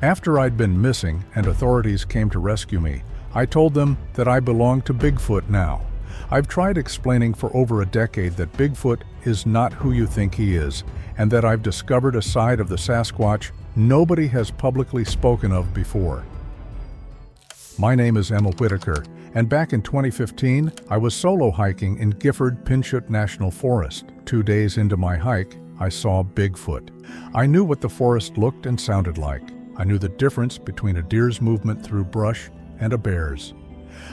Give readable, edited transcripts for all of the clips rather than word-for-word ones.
After I'd been missing and authorities came to rescue me, I told them that I belong to Bigfoot now. I've tried explaining for over a decade that Bigfoot is not who you think he is, and that I've discovered a side of the Sasquatch nobody has publicly spoken of before. My name is Emil Whitaker, and back in 2015, I was solo hiking in Gifford-Pinchot National Forest. 2 days into my hike, I saw Bigfoot. I knew what the forest looked and sounded like. I knew the difference between a deer's movement through brush and a bear's.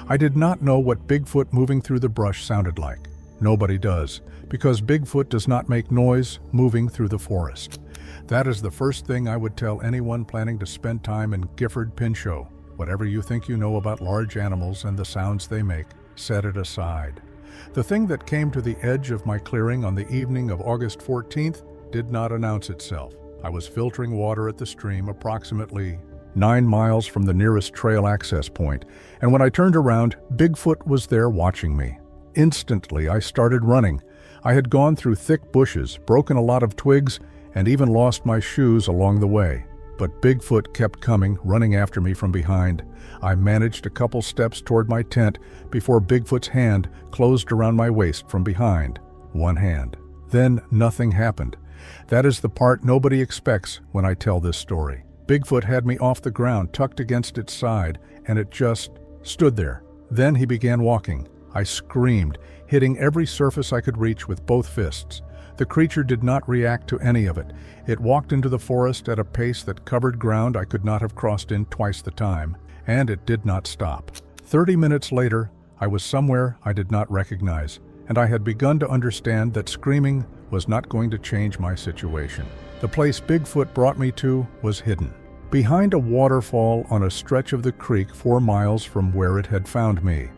I did not know what Bigfoot moving through the brush sounded like. Nobody does, because Bigfoot does not make noise moving through the forest. That is the first thing I would tell anyone planning to spend time in Gifford-Pinchot. Whatever you think you know about large animals and the sounds they make, set it aside. The thing that came to the edge of my clearing on the evening of August 14th did not announce itself. I was filtering water at the stream approximately 9 miles from the nearest trail access point, and when I turned around, Bigfoot was there watching me. Instantly, I started running. I had gone through thick bushes, broken a lot of twigs, and even lost my shoes along the way. But Bigfoot kept coming, running after me from behind. I managed a couple steps toward my tent before Bigfoot's hand closed around my waist from behind. One hand. Then nothing happened. That is the part nobody expects when I tell this story. Bigfoot had me off the ground, tucked against its side, and it just stood there. Then he began walking. I screamed, hitting every surface I could reach with both fists. The creature did not react to any of it. It walked into the forest at a pace that covered ground I could not have crossed in twice the time, and it did not stop. 30 minutes later, I was somewhere I did not recognize, and I had begun to understand that screaming was not going to change my situation. The place Bigfoot brought me to was hidden, behind a waterfall on a stretch of the creek 4 miles from where it had found me.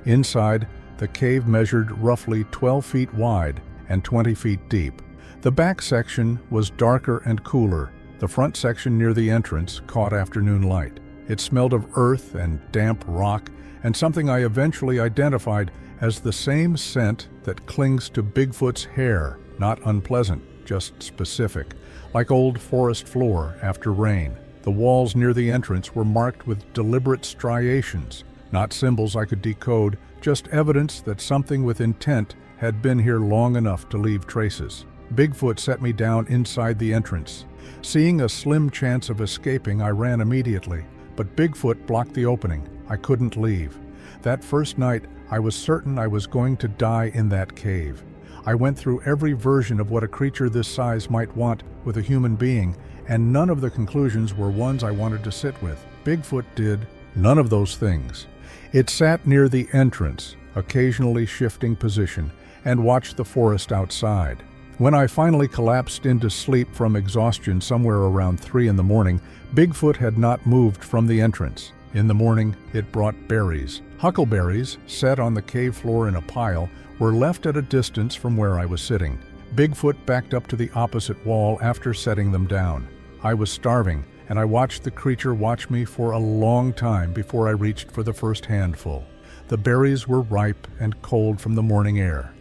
Inside, the cave measured roughly 12 feet wide and 20 feet deep. The back section was darker and cooler. The front section near the entrance caught afternoon light. It smelled of earth and damp rock, and something I eventually identified as the same scent that clings to Bigfoot's hair. Not unpleasant, just specific, like old forest floor after rain. The walls near the entrance were marked with deliberate striations, not symbols I could decode, just evidence that something with intent had been here long enough to leave traces. Bigfoot set me down inside the entrance. Seeing a slim chance of escaping, I ran immediately, but Bigfoot blocked the opening. I couldn't leave. That first night, I was certain I was going to die in that cave. I went through every version of what a creature this size might want with a human being, and none of the conclusions were ones I wanted to sit with. Bigfoot did none of those things. It sat near the entrance, occasionally shifting position, and watched the forest outside. When I finally collapsed into sleep from exhaustion somewhere around 3 in the morning, Bigfoot had not moved from the entrance. In the morning, it brought berries. Huckleberries, set on the cave floor in a pile, were left at a distance from where I was sitting. Bigfoot backed up to the opposite wall after setting them down. I was starving, and I watched the creature watch me for a long time before I reached for the first handful. The berries were ripe and cold from the morning air.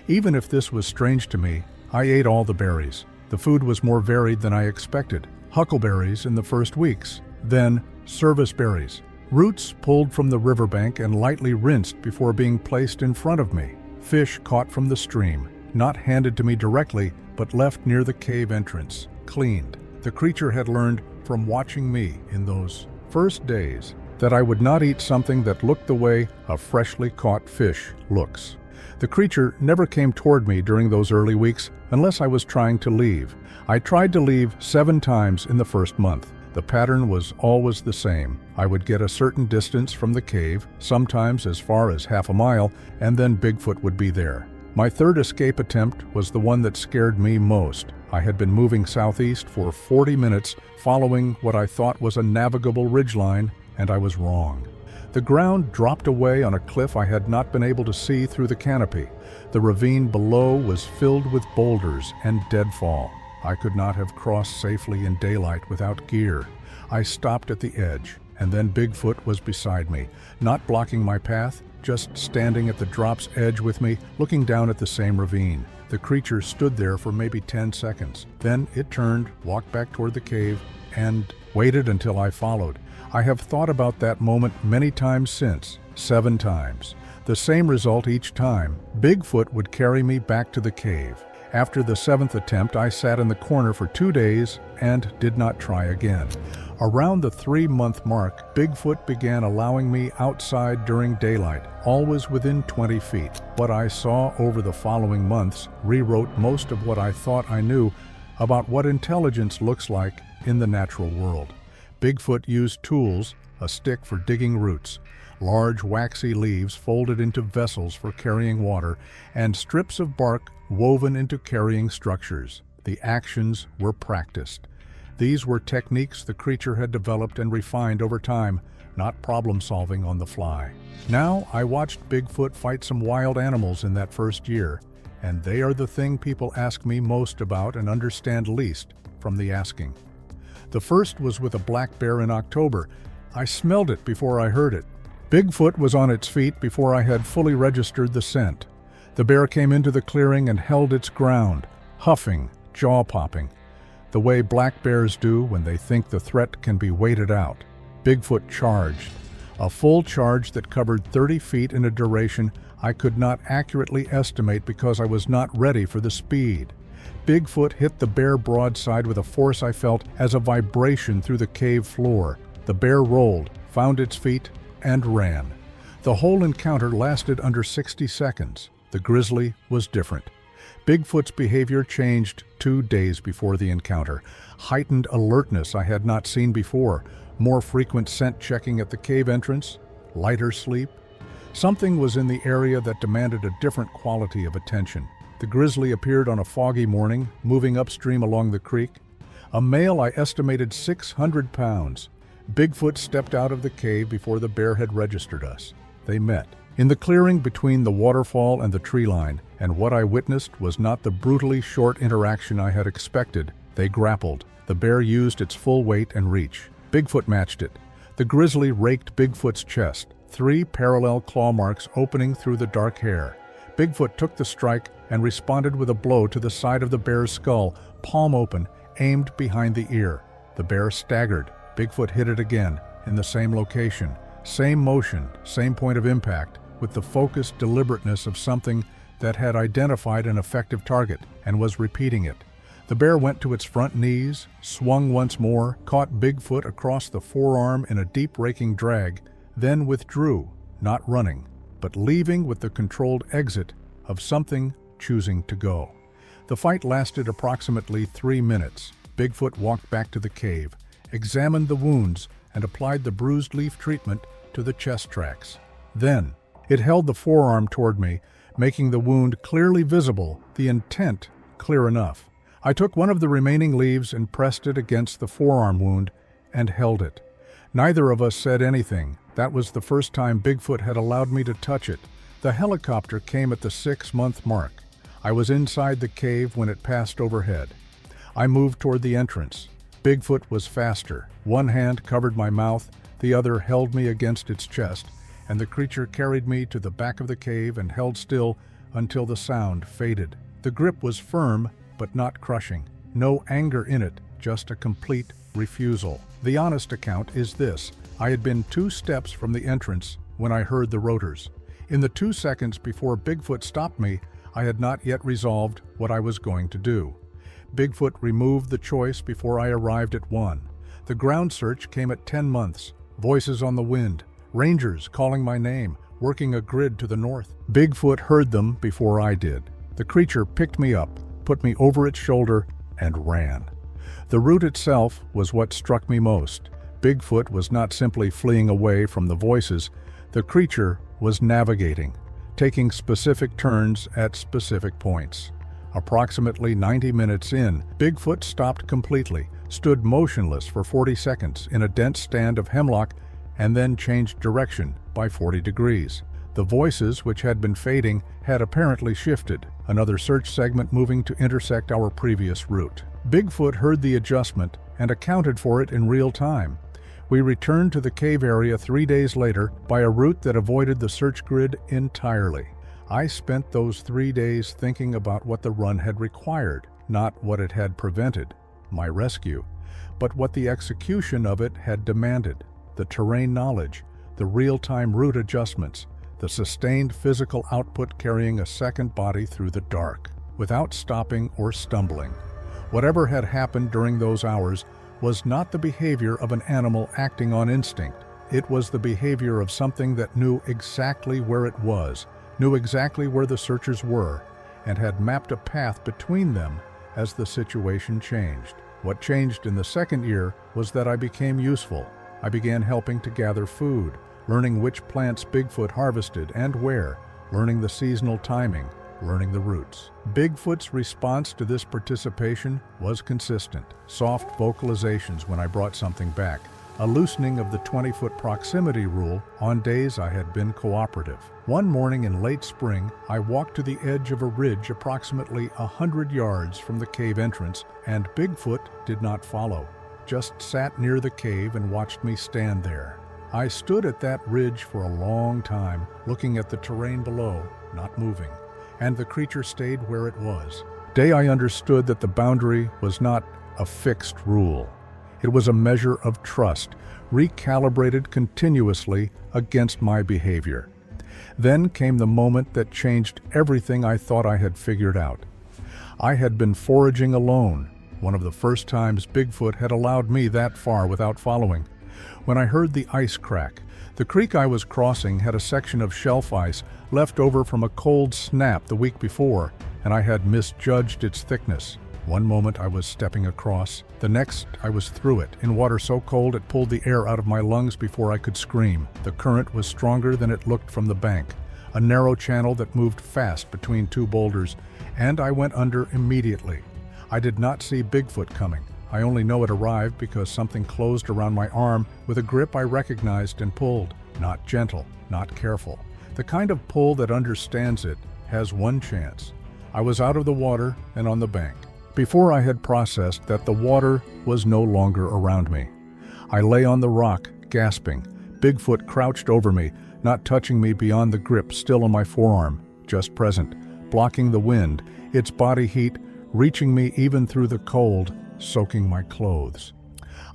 Even if this was strange to me, I ate all the berries. The food was more varied than I expected. Huckleberries in the first weeks, then service berries, roots pulled from the riverbank and lightly rinsed before being placed in front of me. Fish caught from the stream, not handed to me directly, but left near the cave entrance, cleaned. The creature had learned from watching me in those first days that I would not eat something that looked the way a freshly caught fish looks. The creature never came toward me during those early weeks unless I was trying to leave. I tried to leave 7 times in the first month. The pattern was always the same. I would get a certain distance from the cave, sometimes as far as half a mile, and then Bigfoot would be there. My third escape attempt was the one that scared me most. I had been moving southeast for 40 minutes, following what I thought was a navigable ridgeline, and I was wrong. The ground dropped away on a cliff I had not been able to see through the canopy. The ravine below was filled with boulders and deadfall. I could not have crossed safely in daylight without gear. I stopped at the edge, and then Bigfoot was beside me, not blocking my path, just standing at the drop's edge with me, looking down at the same ravine. The creature stood there for maybe 10 seconds. Then it turned, walked back toward the cave, and waited until I followed. I have thought about that moment many times since, 7 times. The same result each time. Bigfoot would carry me back to the cave. After the 7th attempt, I sat in the corner for 2 days and did not try again. Around the 3-month mark, Bigfoot began allowing me outside during daylight, always within 20 feet. What I saw over the following months rewrote most of what I thought I knew about what intelligence looks like in the natural world. Bigfoot used tools, a stick for digging roots, large waxy leaves folded into vessels for carrying water, and strips of bark woven into carrying structures. The actions were practiced. These were techniques the creature had developed and refined over time, not problem-solving on the fly. Now, I watched Bigfoot fight some wild animals in that first year, and they are the thing people ask me most about and understand least from the asking. The first was with a black bear in October. I smelled it before I heard it. Bigfoot was on its feet before I had fully registered the scent. The bear came into the clearing and held its ground, huffing, jaw-popping, the way black bears do when they think the threat can be waited out. Bigfoot charged, a full charge that covered 30 feet in a duration I could not accurately estimate because I was not ready for the speed. Bigfoot hit the bear broadside with a force I felt as a vibration through the cave floor. The bear rolled, found its feet, and ran. The whole encounter lasted under 60 seconds. The grizzly was different. Bigfoot's behavior changed 2 days before the encounter. Heightened alertness I had not seen before, more frequent scent checking at the cave entrance, lighter sleep. Something was in the area that demanded a different quality of attention. The grizzly appeared on a foggy morning, moving upstream along the creek. A male I estimated 600 pounds. Bigfoot stepped out of the cave before the bear had registered us. They met. In the clearing between the waterfall and the tree line, and what I witnessed was not the brutally short interaction I had expected. They grappled. The bear used its full weight and reach. Bigfoot matched it. The grizzly raked Bigfoot's chest, 3 parallel claw marks opening through the dark hair. Bigfoot took the strike and responded with a blow to the side of the bear's skull, palm open, aimed behind the ear. The bear staggered. Bigfoot hit it again, in the same location. Same motion, same point of impact, with the focused deliberateness of something that had identified an effective target and was repeating it. The bear went to its front knees, swung once more, caught Bigfoot across the forearm in a deep raking drag, then withdrew, not running, but leaving with the controlled exit of something choosing to go. The fight lasted approximately 3 minutes. Bigfoot walked back to the cave, examined the wounds, and applied the bruised leaf treatment to the chest tracks. Then, it held the forearm toward me, making the wound clearly visible, the intent clear enough. I took one of the remaining leaves and pressed it against the forearm wound and held it. Neither of us said anything. That was the first time Bigfoot had allowed me to touch it. The helicopter came at the 6-month mark. I was inside the cave when it passed overhead. I moved toward the entrance. Bigfoot was faster. One hand covered my mouth, the other held me against its chest, and the creature carried me to the back of the cave and held still until the sound faded. The grip was firm, but not crushing. No anger in it, just a complete refusal. The honest account is this: I had been 2 steps from the entrance when I heard the rotors. In the 2 seconds before Bigfoot stopped me, I had not yet resolved what I was going to do. Bigfoot removed the choice before I arrived at 1. The ground search came at 10 months. Voices on the wind, rangers calling my name, working a grid to the north. Bigfoot heard them before I did. The creature picked me up, put me over its shoulder, and ran. The route itself was what struck me most. Bigfoot was not simply fleeing away from the voices. The creature was navigating, taking specific turns at specific points. Approximately 90 minutes in, Bigfoot stopped completely, stood motionless for 40 seconds in a dense stand of hemlock, and then changed direction by 40 degrees. The voices, which had been fading, had apparently shifted, another search segment moving to intersect our previous route. Bigfoot heard the adjustment and accounted for it in real time. We returned to the cave area 3 days later by a route that avoided the search grid entirely. I spent those 3 days thinking about what the run had required, not what it had prevented. my rescue, but what the execution of it had demanded: the terrain knowledge, the real-time route adjustments, the sustained physical output carrying a second body through the dark, without stopping or stumbling. Whatever had happened during those hours was not the behavior of an animal acting on instinct. It was the behavior of something that knew exactly where it was, knew exactly where the searchers were, and had mapped a path between them as the situation changed. What changed in the second year was that I became useful. I began helping to gather food, learning which plants Bigfoot harvested and where, learning the seasonal timing, learning the routes. Bigfoot's response to this participation was consistent. Soft vocalizations when I brought something back, a loosening of the 20-foot proximity rule on days I had been cooperative. One morning in late spring, I walked to the edge of a ridge approximately 100 yards from the cave entrance, and Bigfoot did not follow, just sat near the cave and watched me stand there. I stood at that ridge for a long time, looking at the terrain below, not moving, and the creature stayed where it was. Today I understood that the boundary was not a fixed rule. It was a measure of trust, recalibrated continuously against my behavior. Then came the moment that changed everything I thought I had figured out. I had been foraging alone, one of the first times Bigfoot had allowed me that far without following. When I heard the ice crack, the creek I was crossing had a section of shelf ice left over from a cold snap the week before, and I had misjudged its thickness. One moment I was stepping across, the next I was through it, in water so cold it pulled the air out of my lungs before I could scream. The current was stronger than it looked from the bank, a narrow channel that moved fast between two boulders, and I went under immediately. I did not see Bigfoot coming. I only know it arrived because something closed around my arm with a grip I recognized and pulled. Not gentle, not careful. The kind of pull that understands it has one chance. I was out of the water and on the bank, before I had processed that the water was no longer around me. I lay on the rock, gasping. Bigfoot crouched over me, not touching me beyond the grip still on my forearm, just present, blocking the wind, its body heat reaching me even through the cold, soaking my clothes.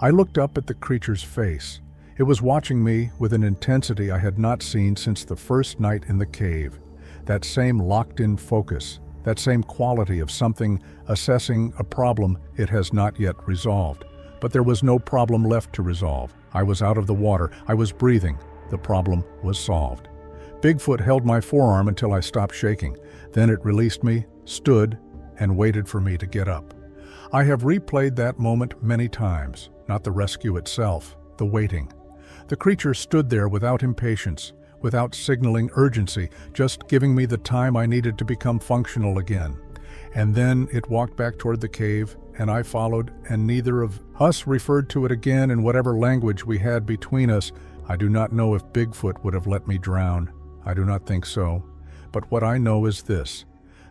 I looked up at the creature's face. It was watching me with an intensity I had not seen since the first night in the cave. That same locked-in focus, that same quality of something assessing a problem it has not yet resolved. But there was no problem left to resolve. I was out of the water. I was breathing. The problem was solved. Bigfoot held my forearm until I stopped shaking. Then it released me, stood, and waited for me to get up. I have replayed that moment many times, not the rescue itself, the waiting. The creature stood there without impatience, without signaling urgency, just giving me the time I needed to become functional again. And then it walked back toward the cave, and I followed, and neither of us referred to it again in whatever language we had between us. I do not know if Bigfoot would have let me drown. I do not think so. But what I know is this.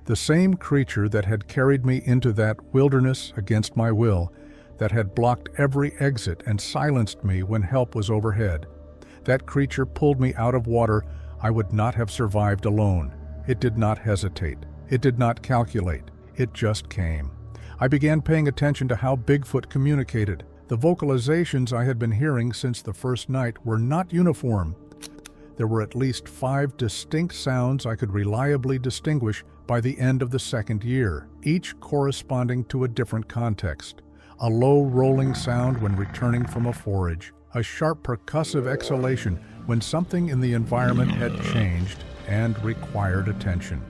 The same creature that had carried me into that wilderness against my will, that had blocked every exit and silenced me when help was overhead, that creature pulled me out of water I would not have survived alone. It did not hesitate. It did not calculate. It just came. I began paying attention to how Bigfoot communicated. The vocalizations I had been hearing since the first night were not uniform. There were at least 5 distinct sounds I could reliably distinguish by the end of the second year, each corresponding to a different context. A low rolling sound when returning from a forage, a sharp percussive exhalation when something in the environment had changed and required attention.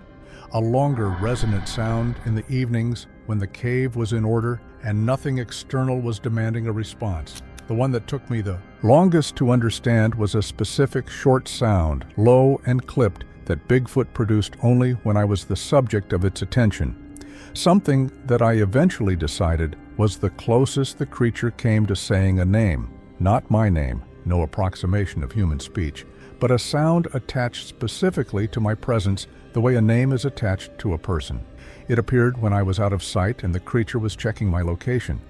A longer resonant sound in the evenings when the cave was in order and nothing external was demanding a response. The one that took me the longest to understand was a specific short sound, low and clipped, that Bigfoot produced only when I was the subject of its attention. Something that I eventually decided was the closest the creature came to saying a name. Not my name, no approximation of human speech, but a sound attached specifically to my presence the way a name is attached to a person. It appeared when I was out of sight and the creature was checking my location.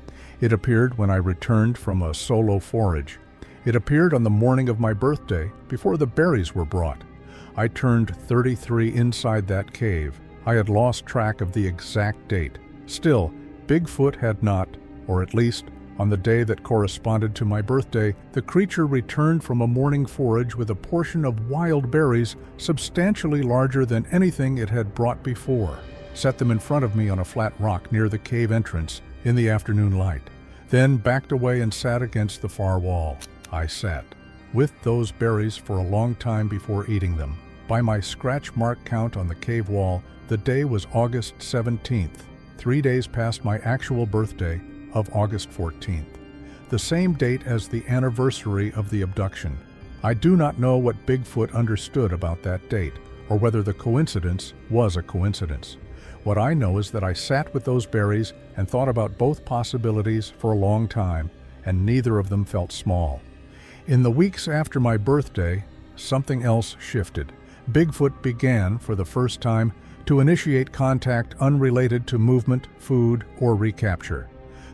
It appeared when I returned from a solo forage. It appeared on the morning of my birthday, before the berries were brought. I turned 33 inside that cave. I had lost track of the exact date. Still, Bigfoot had not or at least, on the day that corresponded to my birthday, the creature returned from a morning forage with a portion of wild berries substantially larger than anything it had brought before, set them in front of me on a flat rock near the cave entrance in the afternoon light, then backed away and sat against the far wall. I sat with those berries for a long time before eating them. By my scratch mark count on the cave wall, the day was August 17th, 3 days past my actual birthday of August 14th, the same date as the anniversary of the abduction. I do not know what Bigfoot understood about that date, or whether the coincidence was a coincidence. What I know is that I sat with those berries and thought about both possibilities for a long time, and neither of them felt small. In the weeks after my birthday, something else shifted. Bigfoot began, for the first time, to initiate contact unrelated to movement, food, or recapture.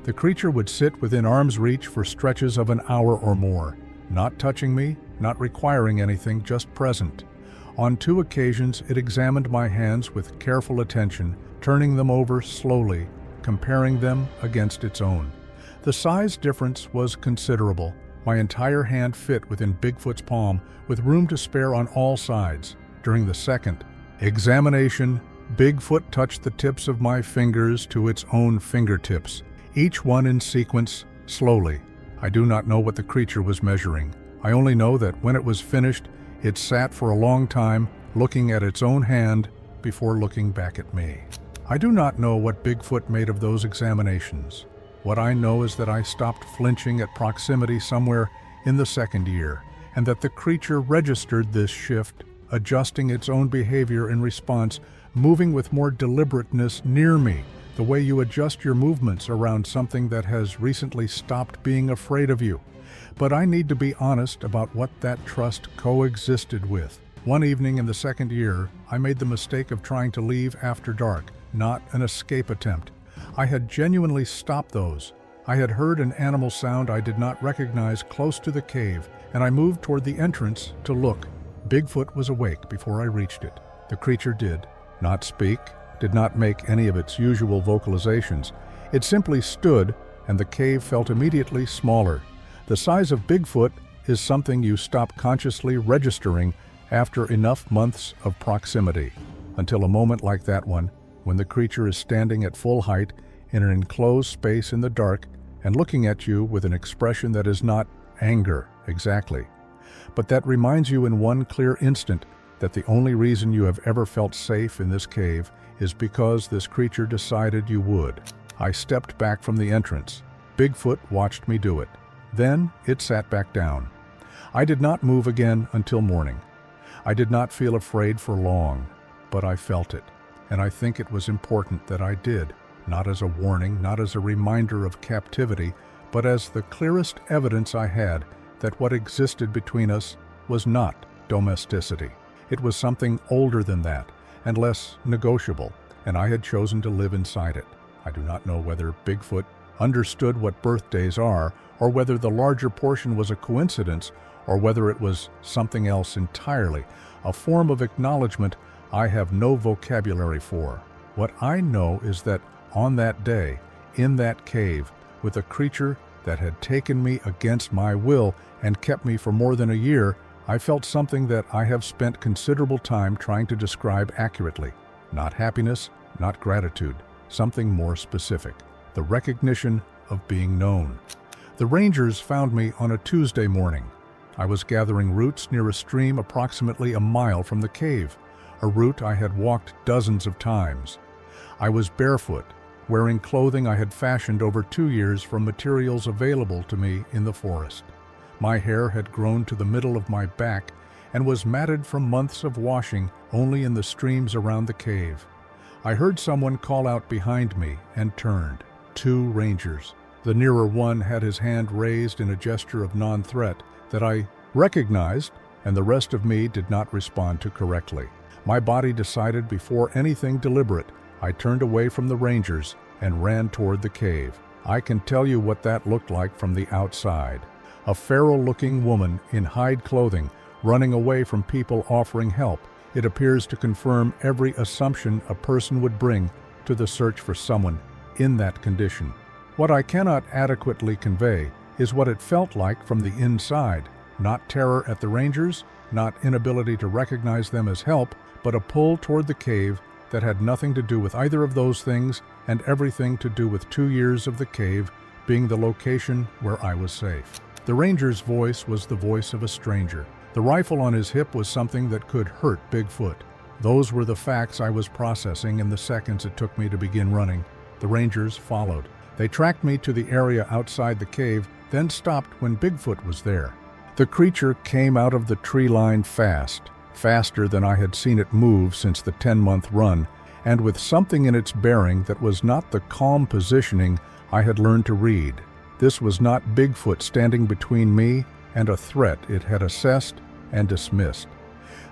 The creature would sit within arm's reach for stretches of an hour or more, not touching me, not requiring anything, just present. On 2 occasions, it examined my hands with careful attention, turning them over slowly, comparing them against its own. The size difference was considerable. My entire hand fit within Bigfoot's palm, with room to spare on all sides. During the second examination, Bigfoot touched the tips of my fingers to its own fingertips, each one in sequence, slowly. I do not know what the creature was measuring. I only know that when it was finished, it sat for a long time, looking at its own hand before looking back at me. I do not know what Bigfoot made of those examinations. What I know is that I stopped flinching at proximity somewhere in the second year, and that the creature registered this shift, adjusting its own behavior in response, moving with more deliberateness near me, the way you adjust your movements around something that has recently stopped being afraid of you. But I need to be honest about what that trust coexisted with. One evening in the second year, I made the mistake of trying to leave after dark, not an escape attempt. I had genuinely stopped those. I had heard an animal sound I did not recognize close to the cave, and I moved toward the entrance to look. Bigfoot was awake before I reached it. The creature did not speak, did not make any of its usual vocalizations. It simply stood, and the cave felt immediately smaller. The size of Bigfoot is something you stop consciously registering after enough months of proximity, until a moment like that one, when the creature is standing at full height in an enclosed space in the dark and looking at you with an expression that is not anger exactly, but that reminds you in one clear instant that the only reason you have ever felt safe in this cave is because this creature decided you would. I stepped back from the entrance. Bigfoot watched me do it. Then it sat back down. I did not move again until morning. I did not feel afraid for long, but I felt it. And I think it was important that I did, not as a warning, not as a reminder of captivity, but as the clearest evidence I had that what existed between us was not domesticity. It was something older than that, and less negotiable, and I had chosen to live inside it. I do not know whether Bigfoot understood what birthdays are, or whether the larger portion was a coincidence, or whether it was something else entirely, a form of acknowledgement I have no vocabulary for. What I know is that on that day, in that cave, with a creature that had taken me against my will and kept me for more than a year, I felt something that I have spent considerable time trying to describe accurately. Not happiness, not gratitude, something more specific. The recognition of being known. The rangers found me on a Tuesday morning. I was gathering roots near a stream approximately a mile from the cave, a route I had walked dozens of times. I was barefoot, wearing clothing I had fashioned over 2 years from materials available to me in the forest. My hair had grown to the middle of my back and was matted from months of washing only in the streams around the cave. I heard someone call out behind me and turned. 2 rangers. The nearer one had his hand raised in a gesture of non-threat that I recognized, and the rest of me did not respond to correctly. My body decided before anything deliberate. I turned away from the rangers and ran toward the cave. I can tell you what that looked like from the outside. A feral-looking woman in hide clothing running away from people offering help. It appears to confirm every assumption a person would bring to the search for someone in that condition. What I cannot adequately convey is what it felt like from the inside. Not terror at the rangers, not inability to recognize them as help, but a pull toward the cave that had nothing to do with either of those things and everything to do with 2 years of the cave being the location where I was safe. The ranger's voice was the voice of a stranger. The rifle on his hip was something that could hurt Bigfoot. Those were the facts I was processing in the seconds it took me to begin running. The rangers followed. They tracked me to the area outside the cave, then stopped when Bigfoot was there. The creature came out of the tree line fast, faster than I had seen it move since the 10-month run, and with something in its bearing that was not the calm positioning I had learned to read. This was not Bigfoot standing between me and a threat it had assessed and dismissed.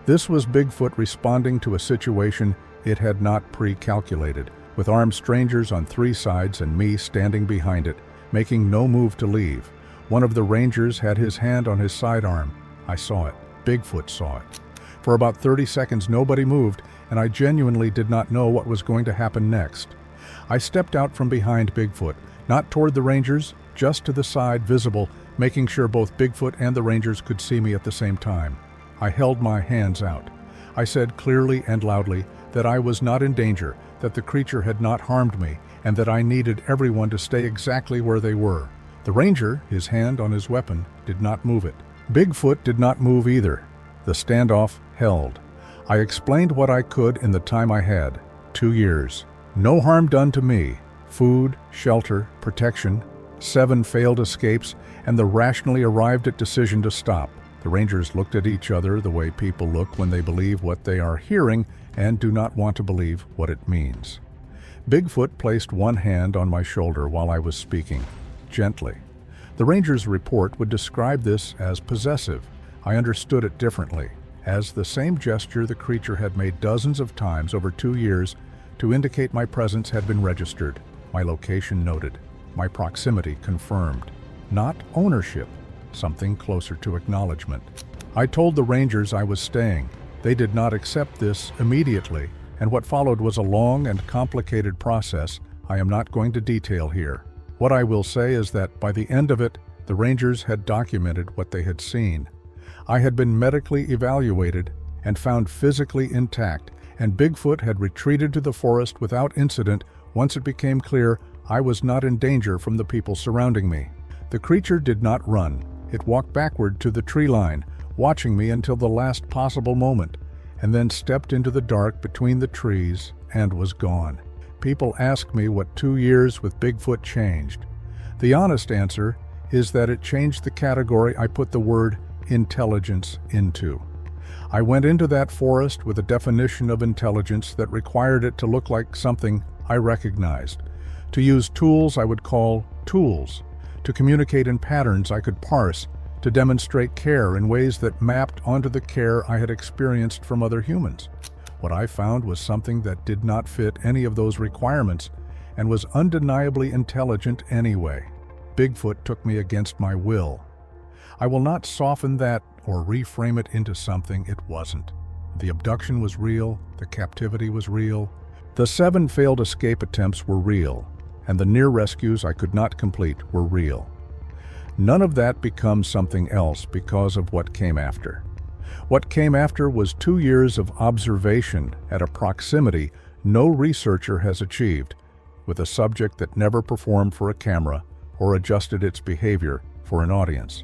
This was Bigfoot responding to a situation it had not pre-calculated, with armed strangers on 3 sides and me standing behind it, making no move to leave. One of the rangers had his hand on his sidearm. I saw it. Bigfoot saw it. For about 30 seconds nobody moved, and I genuinely did not know what was going to happen next. I stepped out from behind Bigfoot, not toward the rangers, just to the side, visible, making sure both Bigfoot and the rangers could see me at the same time. I held my hands out. I said clearly and loudly that I was not in danger, that the creature had not harmed me, and that I needed everyone to stay exactly where they were. The ranger, his hand on his weapon, did not move it. Bigfoot did not move either. The standoff held. I explained what I could in the time I had. 2 years. No harm done to me. Food, shelter, protection, 7 failed escapes, and the rationally arrived at decision to stop. The rangers looked at each other the way people look when they believe what they are hearing and do not want to believe what it means. Bigfoot placed one hand on my shoulder while I was speaking, gently. The ranger's report would describe this as possessive. I understood it differently, as the same gesture the creature had made dozens of times over 2 years to indicate my presence had been registered, my location noted, my proximity confirmed. Not ownership, something closer to acknowledgement. I told the rangers I was staying. They did not accept this immediately, and what followed was a long and complicated process I am not going to detail here. What I will say is that by the end of it, the rangers had documented what they had seen. I had been medically evaluated and found physically intact, and Bigfoot had retreated to the forest without incident once it became clear I was not in danger from the people surrounding me. The creature did not run. It walked backward to the tree line, watching me until the last possible moment, and then stepped into the dark between the trees and was gone. People ask me what 2 years with Bigfoot changed. The honest answer is that it changed the category I put the word intelligence into. I went into that forest with a definition of intelligence that required it to look like something I recognized, to use tools I would call tools, to communicate in patterns I could parse, to demonstrate care in ways that mapped onto the care I had experienced from other humans. What I found was something that did not fit any of those requirements and was undeniably intelligent anyway. Bigfoot took me against my will. I will not soften that or reframe it into something it wasn't. The abduction was real, the captivity was real, the 7 failed escape attempts were real, and the near rescues I could not complete were real. None of that becomes something else because of what came after. What came after was 2 years of observation at a proximity no researcher has achieved, with a subject that never performed for a camera or adjusted its behavior for an audience.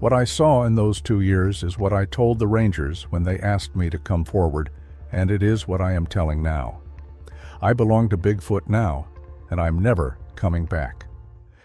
What I saw in those 2 years is what I told the rangers when they asked me to come forward, and it is what I am telling now. I belong to Bigfoot now, and I'm never coming back.